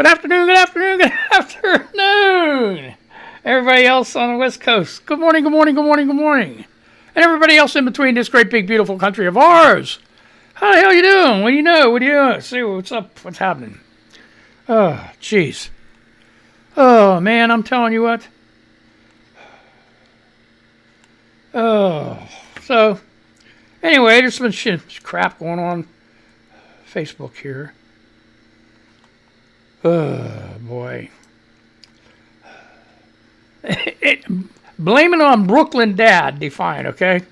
Good afternoon, good afternoon, good afternoon. Everybody else on the West Coast, good morning, good morning, good morning, good morning. And everybody else in between this great big beautiful country of ours. How the hell you doing? What do you know? What do you see? What's up? What's happening? Oh, jeez. Oh, man, I'm telling you what. Oh, so, anyway, there's some crap going on Facebook here. Oh, boy. Blame it on Brooklyn Dad, Defiant, okay?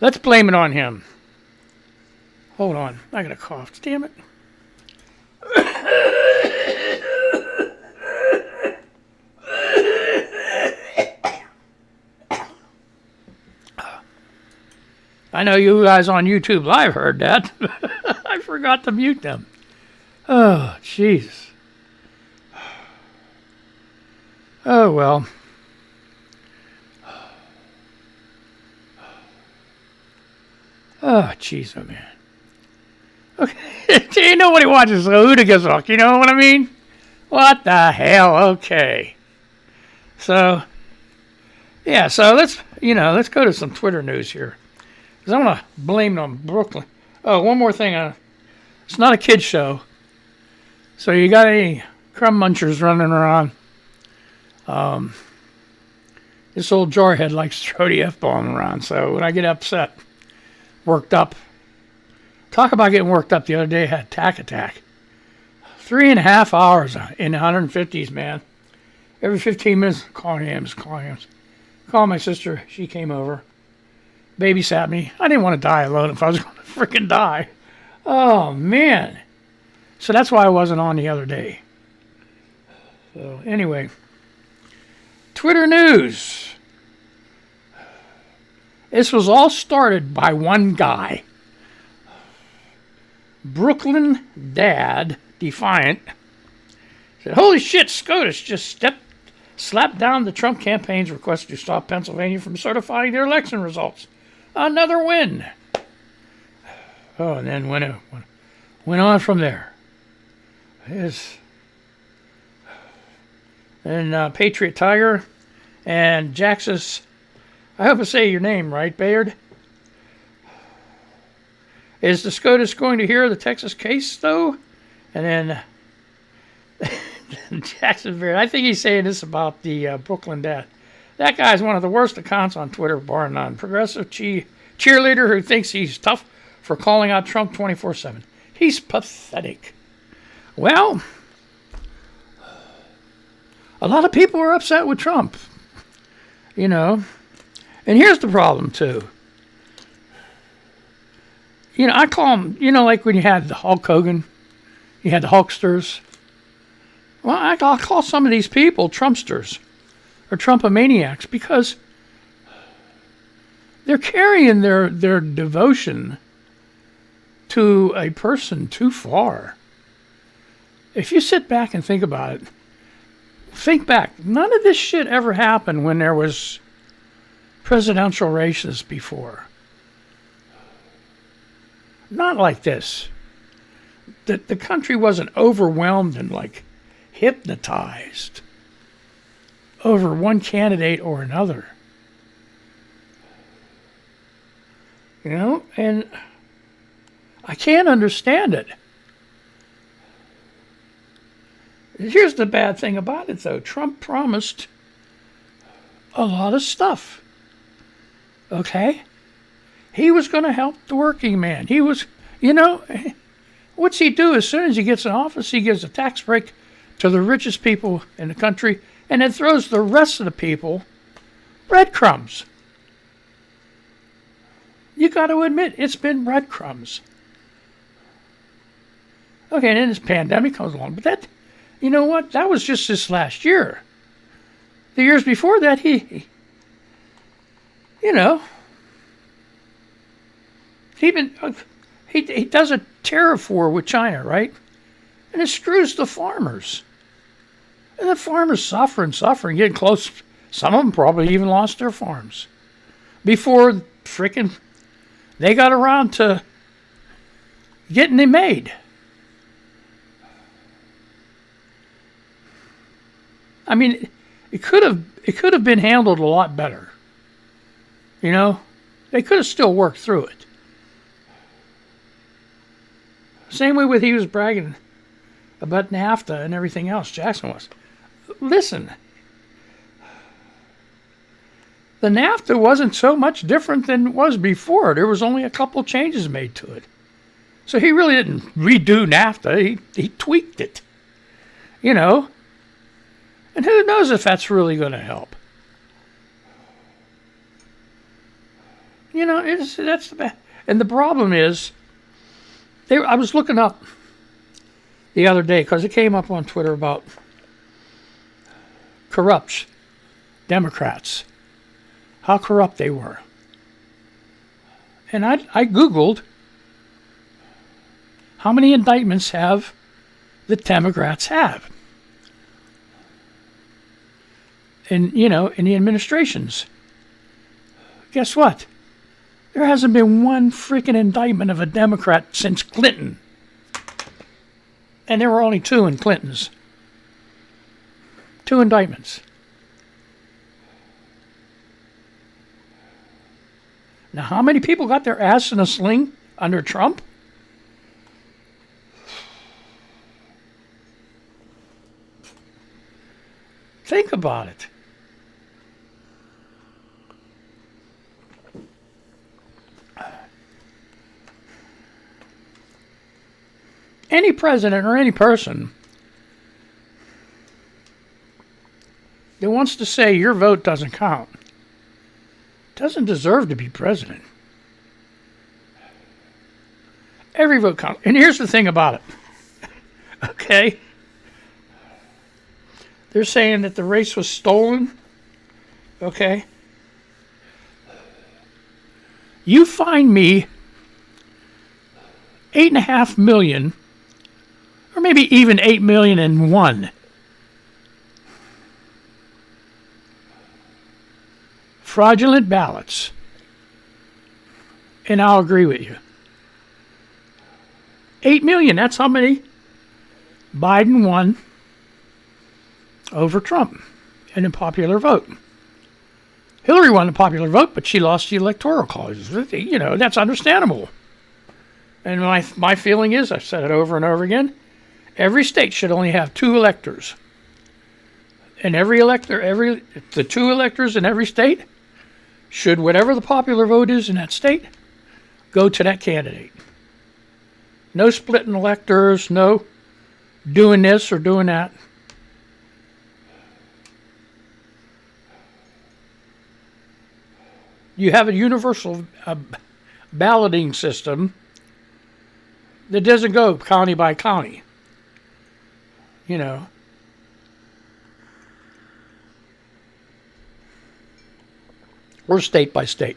Let's blame it on him. Hold on. I got a cough. Damn it. I know you guys on YouTube Live heard that. I forgot to mute them. Oh, jeez. Oh, well. Oh, jeez, oh, man. Okay. Nobody watches the Hooliganism, you know what I mean? What the hell? Okay. So, yeah, so let's go to some Twitter news here. Because I want to blame it on Brooklyn. Oh, one more thing. It's not a kid's show. So you got any crumb munchers running around? This old jarhead likes to throw the F-bomb around. So when I get upset, worked up. Talk about getting worked up. The other day I had a tack attack. 3.5 hours in the 150s, man. Every 15 minutes, calling hams. Call my sister. She came over. Babysat me. I didn't want to die alone if I was going to freaking die. Oh, man. So that's why I wasn't on the other day. So anyway, Twitter news. This was all started by one guy. Brooklyn Dad, Defiant, said, "Holy shit, SCOTUS just slapped down the Trump campaign's request to stop Pennsylvania from certifying their election results. Another win." Oh, and then went on from there. And Patriot Tiger and Jaxus, I hope I say your name right, Bayard. Is the SCOTUS going to hear the Texas case, though? And then Jackson Beard, I think he's saying this about the Brooklyn Dad. That guy's one of the worst accounts on Twitter, bar none. Progressive cheerleader who thinks he's tough for calling out Trump 24/7. He's pathetic. Well, a lot of people are upset with Trump, you know. And here's the problem, too. You know, I call them, you know, like when you had the Hulk Hogan, you had the Hulksters. Well, I'll call some of these people Trumpsters or Trumpomaniacs because they're carrying their devotion to a person too far. If you sit back and think about it, think back. None of this shit ever happened when there was presidential races before. Not like this. The country wasn't overwhelmed and like hypnotized over one candidate or another. You know, and I can't understand it. Here's the bad thing about it, though. Trump promised a lot of stuff. Okay? He was going to help the working man. He was, you know, what's he do as soon as he gets in office? He gives a tax break to the richest people in the country and then throws the rest of the people breadcrumbs. You got to admit, it's been breadcrumbs. Okay, and then this pandemic comes along. But that, you know what? That was just this last year. The years before that, he you know, he does a tariff war with China, right? And it screws the farmers. And the farmers suffering, getting close. Some of them probably even lost their farms before frickin' they got around to getting them made. I mean, it could have been handled a lot better. You know, they could have still worked through it. Same way with he was bragging about NAFTA and everything else. Jackson was. Listen, the NAFTA wasn't so much different than it was before. There was only a couple changes made to it. So he really didn't redo NAFTA. He tweaked it. You know, and who knows if that's really going to help. You know, that's the bad. And the problem is, I was looking up the other day because it came up on Twitter about corrupt Democrats, how corrupt they were. And I Googled how many indictments have the Democrats have. And, you know, in the administrations. Guess what? There hasn't been one freaking indictment of a Democrat since Clinton. And there were only 2 in Clinton's. 2 indictments. Now, how many people got their ass in a sling under Trump? Think about it. Any president or any person that wants to say your vote doesn't count doesn't deserve to be president. Every vote counts. And here's the thing about it. Okay? They're saying that the race was stolen. Okay? You find me 8.5 million, or maybe even 8,000,001 fraudulent ballots, and I'll agree with you. 8 million, that's how many Biden won over Trump in a popular vote. Hillary won the popular vote, but she lost the electoral college. You know, that's understandable. And my feeling is, I've said it over and over again, every state should only have 2 electors. And the 2 electors in every state should, whatever the popular vote is in that state, go to that candidate. No splitting electors, no doing this or doing that. You have a universal balloting system that doesn't go county by county. You know. Or state by state.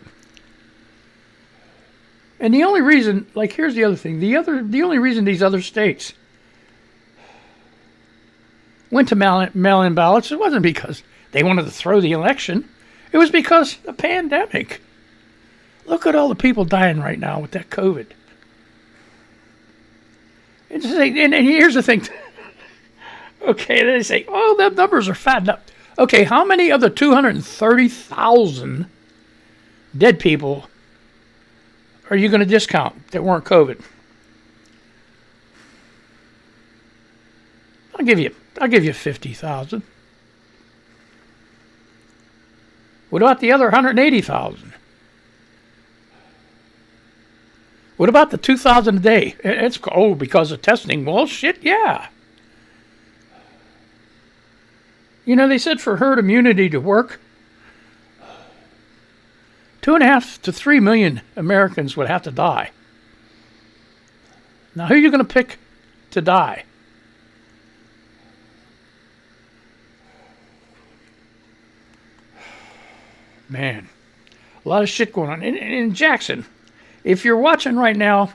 And the only reason, like, here's the other thing. The only reason these other states went to mail-in ballots, it wasn't because they wanted to throw the election. It was because of the pandemic. Look at all the people dying right now with that COVID. And here's the thing. Okay, they say, oh, the numbers are fattened up. Okay, how many of the 230,000 dead people are you going to discount that weren't COVID? I'll give you 50,000. What about the other 180,000? What about the 2,000 a day? It's because of testing. Well, shit, yeah. You know, they said for herd immunity to work, 2.5 to 3 million Americans would have to die. Now, who are you going to pick to die? Man, a lot of shit going on. In Jackson, if you're watching right now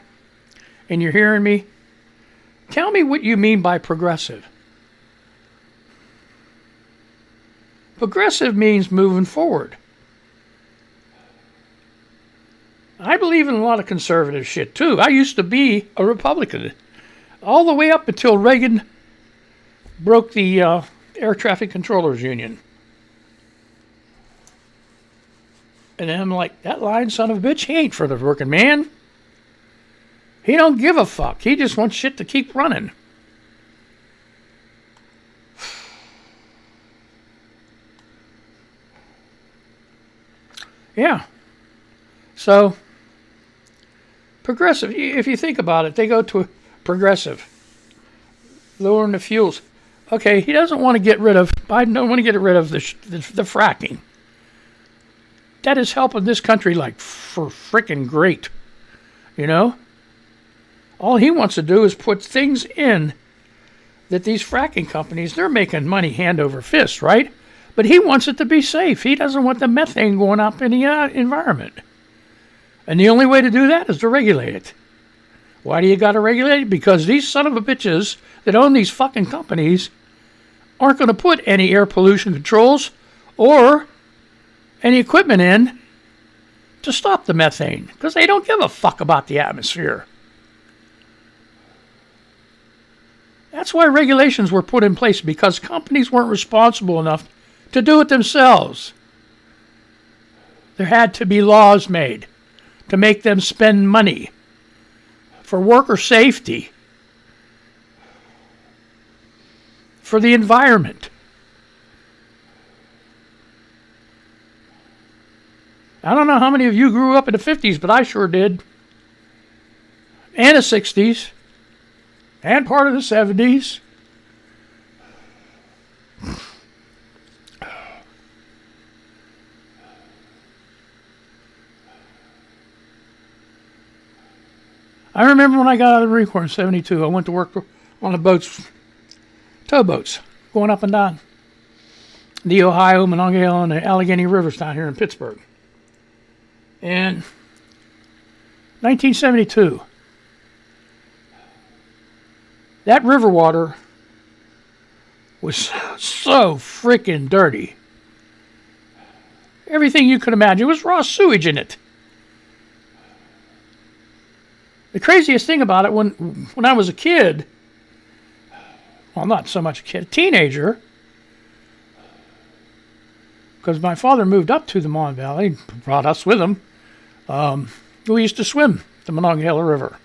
and you're hearing me, tell me what you mean by progressive. Progressive means moving forward. I believe in a lot of conservative shit, too. I used to be a Republican all the way up until Reagan broke the Air Traffic Controllers Union. And then I'm like, that lying son of a bitch, he ain't for the working man. He don't give a fuck. He just wants shit to keep running. Yeah. So, progressive, if you think about it, they go to progressive, lowering the fuels. Okay, he doesn't want to get rid of, Biden don't want to get rid of the fracking. That is helping this country like for freaking great, you know? All he wants to do is put things in that these fracking companies, they're making money hand over fist, right? But he wants it to be safe. He doesn't want the methane going up in the environment. And the only way to do that is to regulate it. Why do you got to regulate it? Because these son of a bitches that own these fucking companies aren't going to put any air pollution controls or any equipment in to stop the methane. Because they don't give a fuck about the atmosphere. That's why regulations were put in place, because companies weren't responsible enough to do it themselves. There had to be laws made to make them spend money for worker safety, for the environment. I don't know how many of you grew up in the 50s, but I sure did. And the 60s. And part of the 70s. I remember when I got out of the Marine Corps in 72, I went to work on the boats, towboats, going up and down the Ohio, Monongahela, and the Allegheny Rivers down here in Pittsburgh. And 1972, that river water was so freaking dirty. Everything you could imagine. It was raw sewage in it. The craziest thing about it, when I was a kid, well, not so much a kid, a teenager, because my father moved up to the Mon Valley, brought us with him, we used to swim the Monongahela River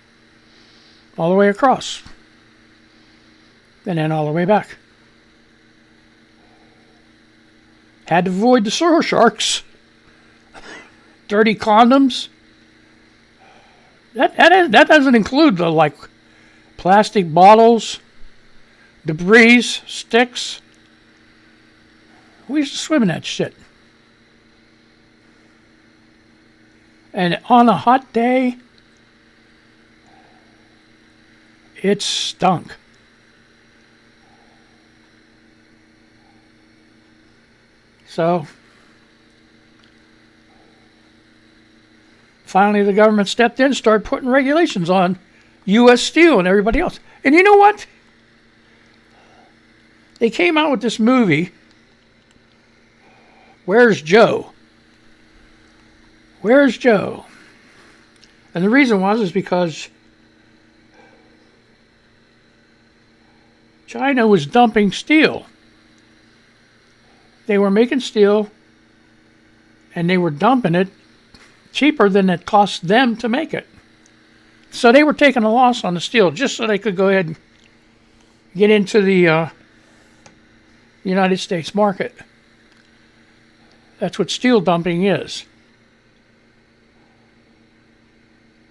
all the way across and then all the way back. Had to avoid the shore sharks, dirty condoms. That doesn't include the like plastic bottles, debris, sticks. We used to swim in that shit. And on a hot day, it stunk. So, finally the government stepped in and started putting regulations on U.S. Steel and everybody else. And you know what? They came out with this movie, Where's Joe? Where's Joe? And the reason is because China was dumping steel. They were making steel and they were dumping it cheaper than it cost them to make it. So they were taking a loss on the steel just so they could go ahead and get into the United States market. That's what steel dumping is.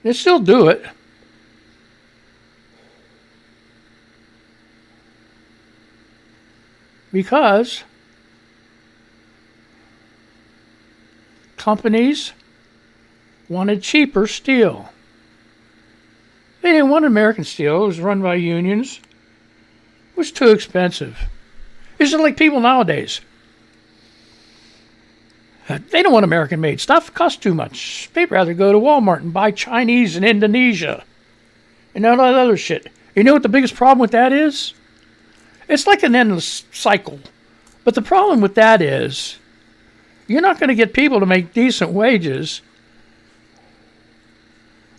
They still do it. Because companies wanted cheaper steel. They didn't want American steel. It was run by unions. It was too expensive. It's just like people nowadays. They don't want American-made stuff. It costs too much. They'd rather go to Walmart and buy Chinese in Indonesia and all that other shit. You know what the biggest problem with that is? It's like an endless cycle. But the problem with that is you're not going to get people to make decent wages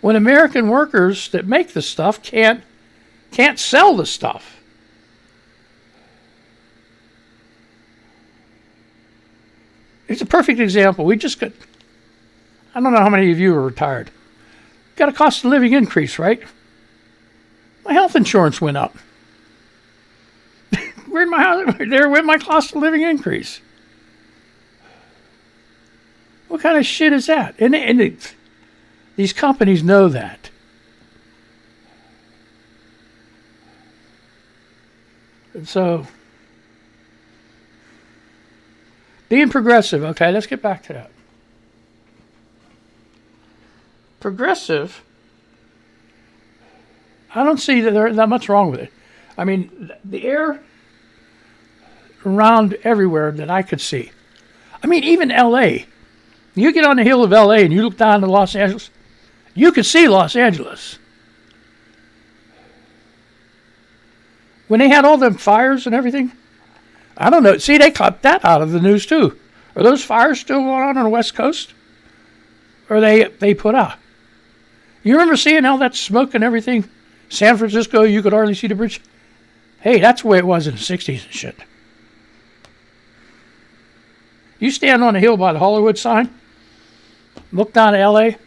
when American workers that make the stuff can't sell the stuff. It's a perfect example. We just got, I don't know how many of you are retired. Got a cost of living increase, right? My health insurance went up. Where'd my house? There went my cost of living increase. What kind of shit is that? And these companies know that. And so, being progressive. Okay, let's get back to that. Progressive, I don't see that there's that much wrong with it. I mean, the air around everywhere that I could see. I mean, even L.A. You get on the hill of L.A. and you look down to Los Angeles, you could see Los Angeles. When they had all them fires and everything, I don't know. See, they cut that out of the news too. Are those fires still going on the West Coast? Or they put out? You remember seeing all that smoke and everything? San Francisco, you could hardly see the bridge. Hey, that's the way it was in the 60s and shit. You stand on the hill by the Hollywood sign, look down at L.A.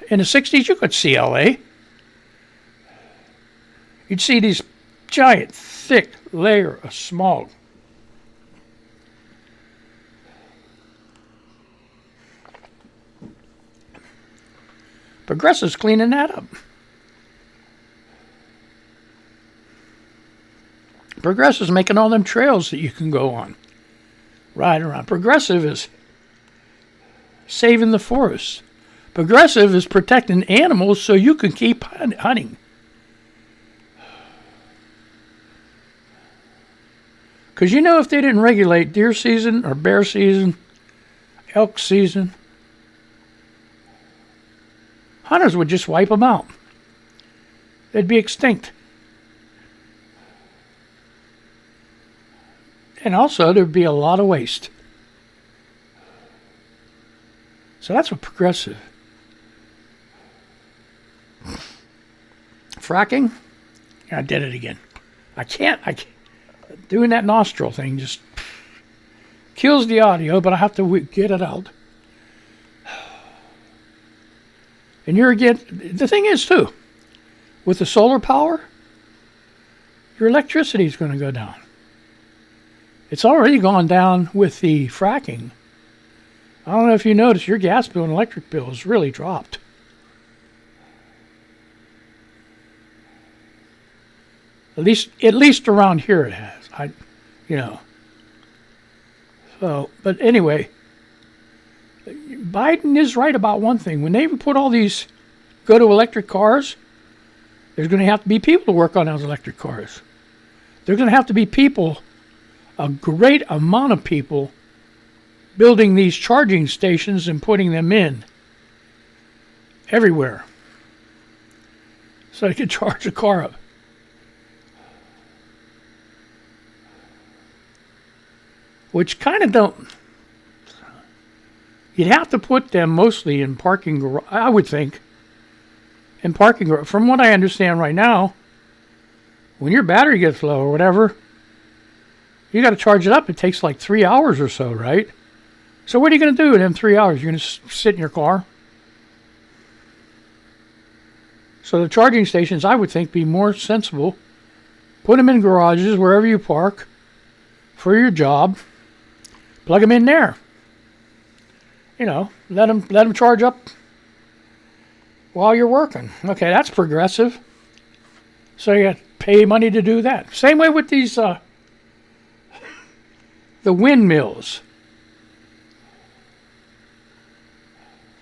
In the 60s, you could see L.A. You'd see these giant, thick layer of smog. Progressive's cleaning that up. Progressive's making all them trails that you can go on, ride around. Progressive is saving the forest. Progressive is protecting animals so you can keep hunting. Because you know, if they didn't regulate deer season or bear season, elk season, hunters would just wipe them out. They'd be extinct. And also, there'd be a lot of waste. So that's what progressive. Fracking? I did it again. I can't. Doing that nostril thing just kills the audio, but I have to get it out. And the thing is too, with the solar power, your electricity is going to go down. It's already gone down with the fracking. I don't know if you noticed, your gas bill and electric bill has really dropped. At least around here it has. So, but anyway, Biden is right about one thing. When they put all these go to electric cars, there's going to have to be people to work on those electric cars. There's going to have to be people, a great amount of people, building these charging stations and putting them in everywhere so they can charge a car up. Which kind of don't... You'd have to put them mostly in parking, I would think, in parking. From what I understand right now, when your battery gets low or whatever, you got to charge it up. It takes like 3 hours or so, right? So what are you going to do in them 3 hours? You're going to sit in your car? So the charging stations, I would think, be more sensible. Put them in garages, wherever you park, for your job. Plug them in there. You know, let them charge up while you're working. Okay, that's progressive. So you got to pay money to do that. Same way with these the windmills.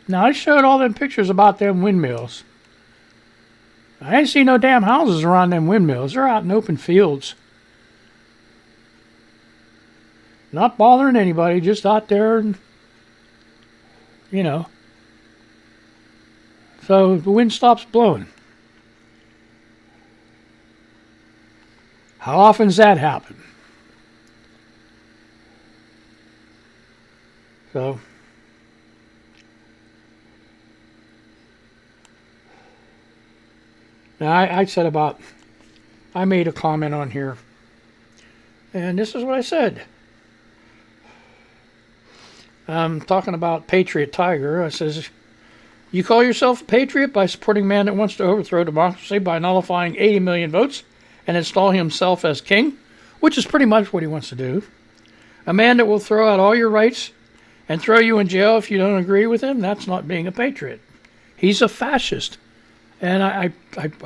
Now, I showed all them pictures about them windmills. I ain't seen no damn houses around them windmills. They're out in open fields. Not bothering anybody, just out there, and, you know. So the wind stops blowing. How often does that happen? So, now I made a comment on here, and this is what I said. talking about Patriot Tiger. I says, you call yourself a patriot by supporting a man that wants to overthrow democracy by nullifying 80 million votes and install himself as king, which is pretty much what he wants to do. A man that will throw out all your rights and throw you in jail if you don't agree with him, that's not being a patriot. He's a fascist. And I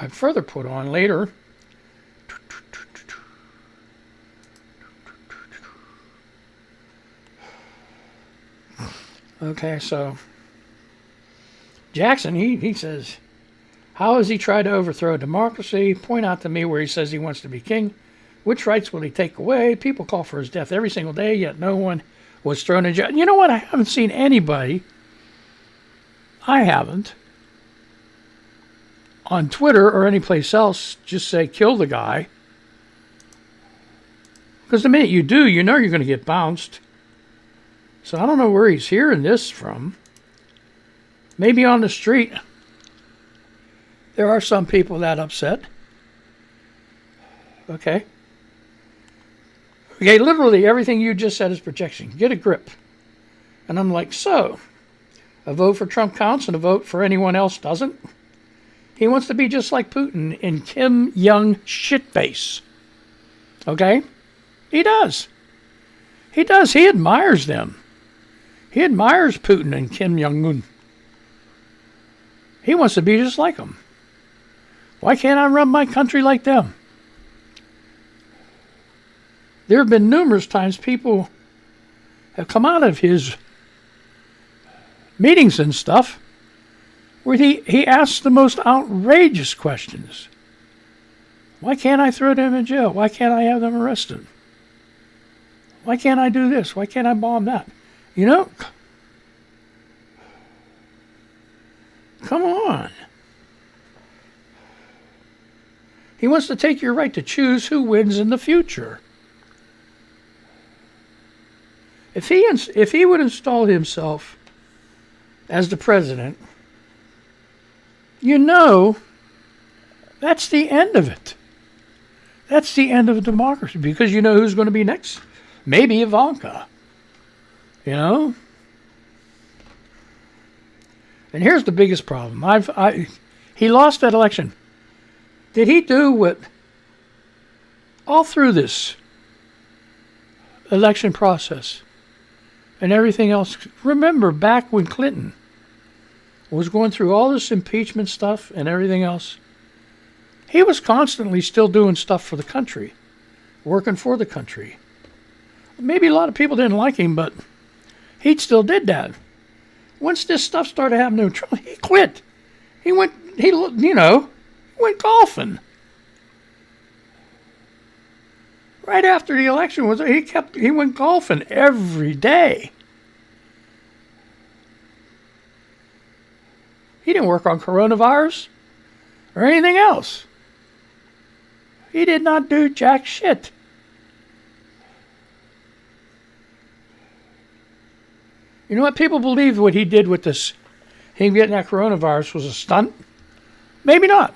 further put on later, okay, so Jackson, he says, how has he tried to overthrow democracy? Point out to me where he says he wants to be king. Which rights will he take away? People call for his death every single day, yet no one was thrown in jail. You know what? I haven't seen anybody, on Twitter or anyplace else, just say, kill the guy. Because the minute you do, you know you're going to get bounced. So I don't know where he's hearing this from. Maybe on the street. There are some people that upset. Okay. Okay, literally everything you just said is projection. Get a grip. And I'm like, so, a vote for Trump counts and a vote for anyone else doesn't? He wants to be just like Putin and Kim Jong shitface. Okay? He does. He does. He admires them. He admires Putin and Kim Jong-un. He wants to be just like them. Why can't I run my country like them? There have been numerous times people have come out of his meetings and stuff where he asks the most outrageous questions. Why can't I throw them in jail? Why can't I have them arrested? Why can't I do this? Why can't I bomb that? You know, come on. He wants to take your right to choose who wins in the future. If he would install himself as the president, you know, that's the end of it. That's the end of democracy, because you know who's going to be next? Maybe Ivanka. You know? And here's the biggest problem. He lost that election. Did he do what all through this election process and everything else? Remember back when Clinton was going through all this impeachment stuff and everything else, he was constantly still doing stuff for the country, working for the country. Maybe a lot of people didn't like him, but he still did that. Once this stuff started happening to Trump, he quit. He went golfing. Right after the election he went golfing every day. He didn't work on coronavirus or anything else. He did not do jack shit. You know what? People believe what he did with this, him getting that coronavirus, was a stunt. Maybe not.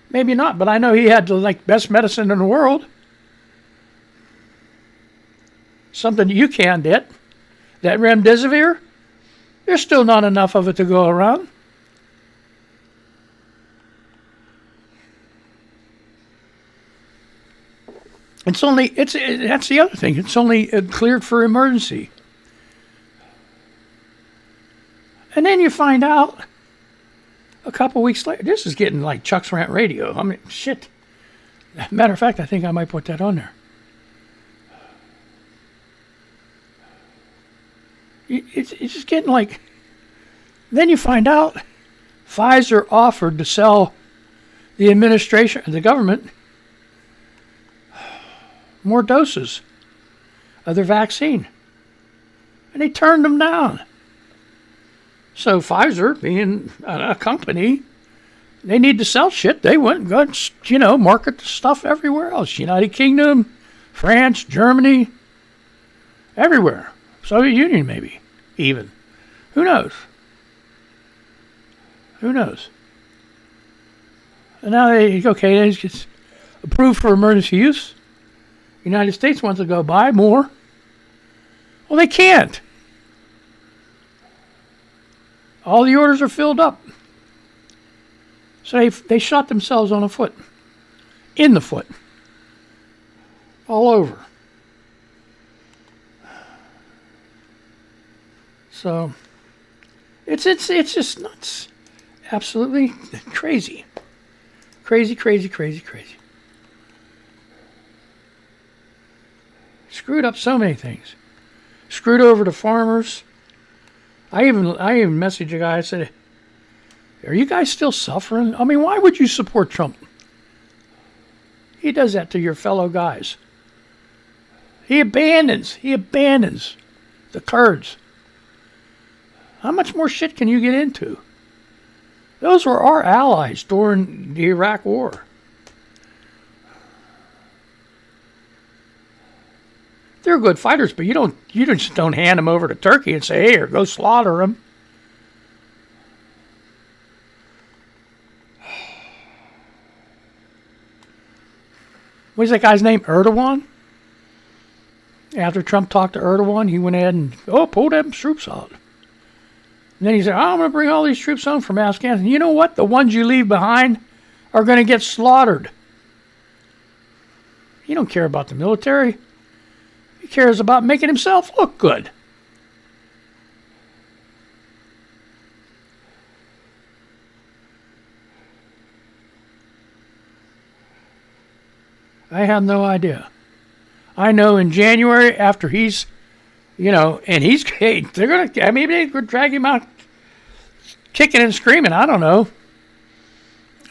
Maybe not, but I know he had the best medicine in the world. Something you can't get. That remdesivir, there's still not enough of it to go around. That's the other thing. It's only cleared for emergency. And then you find out a couple weeks later, this is getting like Chuck's Rant Radio. I mean, shit. Matter of fact, I think I might put that on there. It's just getting like, then you find out Pfizer offered to sell the administration, the government, more doses of their vaccine. And they turned them down. So Pfizer, being a company, they need to sell shit. They went and got, market the stuff everywhere else. United Kingdom, France, Germany, everywhere. Soviet Union maybe, even. Who knows? Who knows? And now it's approved for emergency use. United States wants to go buy more. Well, they can't. All the orders are filled up. So they shot themselves on the foot. In the foot. All over. So it's just nuts. Absolutely crazy. Crazy, crazy, crazy, crazy. Screwed up so many things. Screwed over the farmers. I even messaged a guy. I said, "Are you guys still suffering? I mean, why would you support Trump? He does that to your fellow guys. He abandons the Kurds. How much more shit can you get into? Those were our allies during the Iraq War. They're good fighters, but you just don't hand them over to Turkey and say, hey, or go slaughter them. What's that guy's name? Erdogan? After Trump talked to Erdogan, he went ahead and, pull them troops out. And then he said, I'm going to bring all these troops home from Afghanistan. You know what? The ones you leave behind are going to get slaughtered. He don't care about the military. He cares about making himself look good. I have no idea. I know in January, after he's, and he's, they're going to, maybe they could drag him out kicking and screaming. I don't know.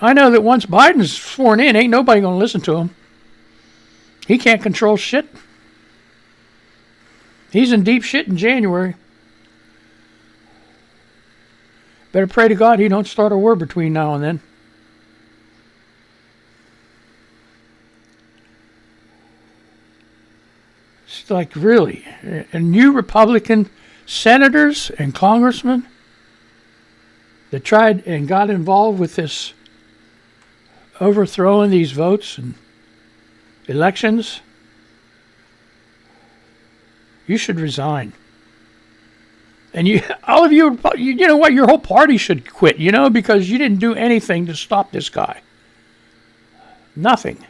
I know that once Biden's sworn in, ain't nobody going to listen to him. He can't control shit. He's in deep shit in January. Better pray to God he don't start a war between now and then. It's like, really? And you Republican senators and congressmen that tried and got involved with this overthrowing these votes and elections, you should resign. And all of you, you know what? Your whole party should quit, because you didn't do anything to stop this guy. Nothing.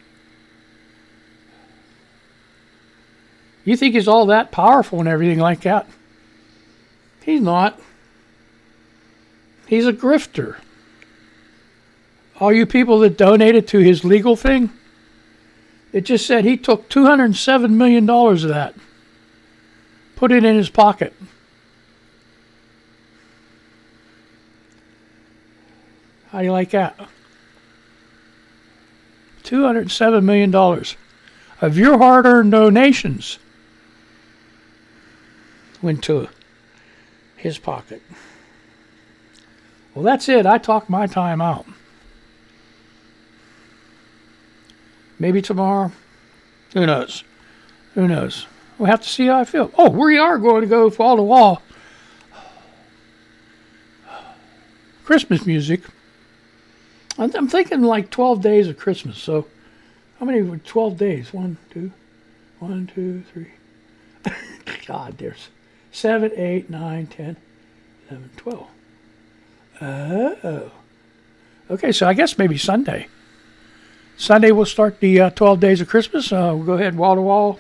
You think he's all that powerful and everything like that? He's not. He's a grifter. All you people that donated to his legal thing, it just said he took $207 million of that, put it in his pocket. How do you like that? $207 million of your hard-earned donations went to his pocket. Well, that's it. I talked my time out. Maybe tomorrow. Who knows? Who knows? We'll have to see how I feel. Oh, we are going to go wall to wall. Christmas music. I'm thinking like 12 days of Christmas. So, how many were 12 days? 1, 2, 3. God, there's 7, 8, 9, 10, 11, 12. Oh. Okay, so I guess maybe Sunday. Sunday we'll start the 12 days of Christmas. We'll go ahead wall to wall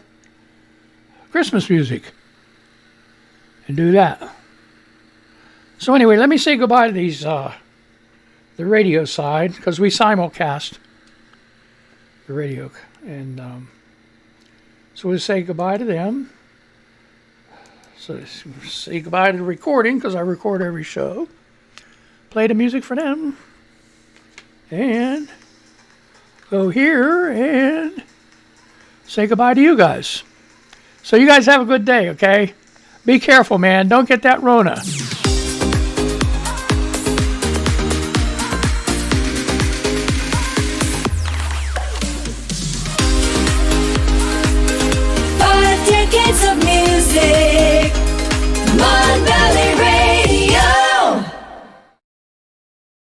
Christmas music and do that. So anyway, let me say goodbye to these the radio side, because we simulcast the radio, and so we'll say goodbye to them. So say goodbye to the recording, because I record every show. Play the music for them, and go here and say goodbye to you guys. So you guys have a good day, okay? Be careful, man. Don't get that Rona.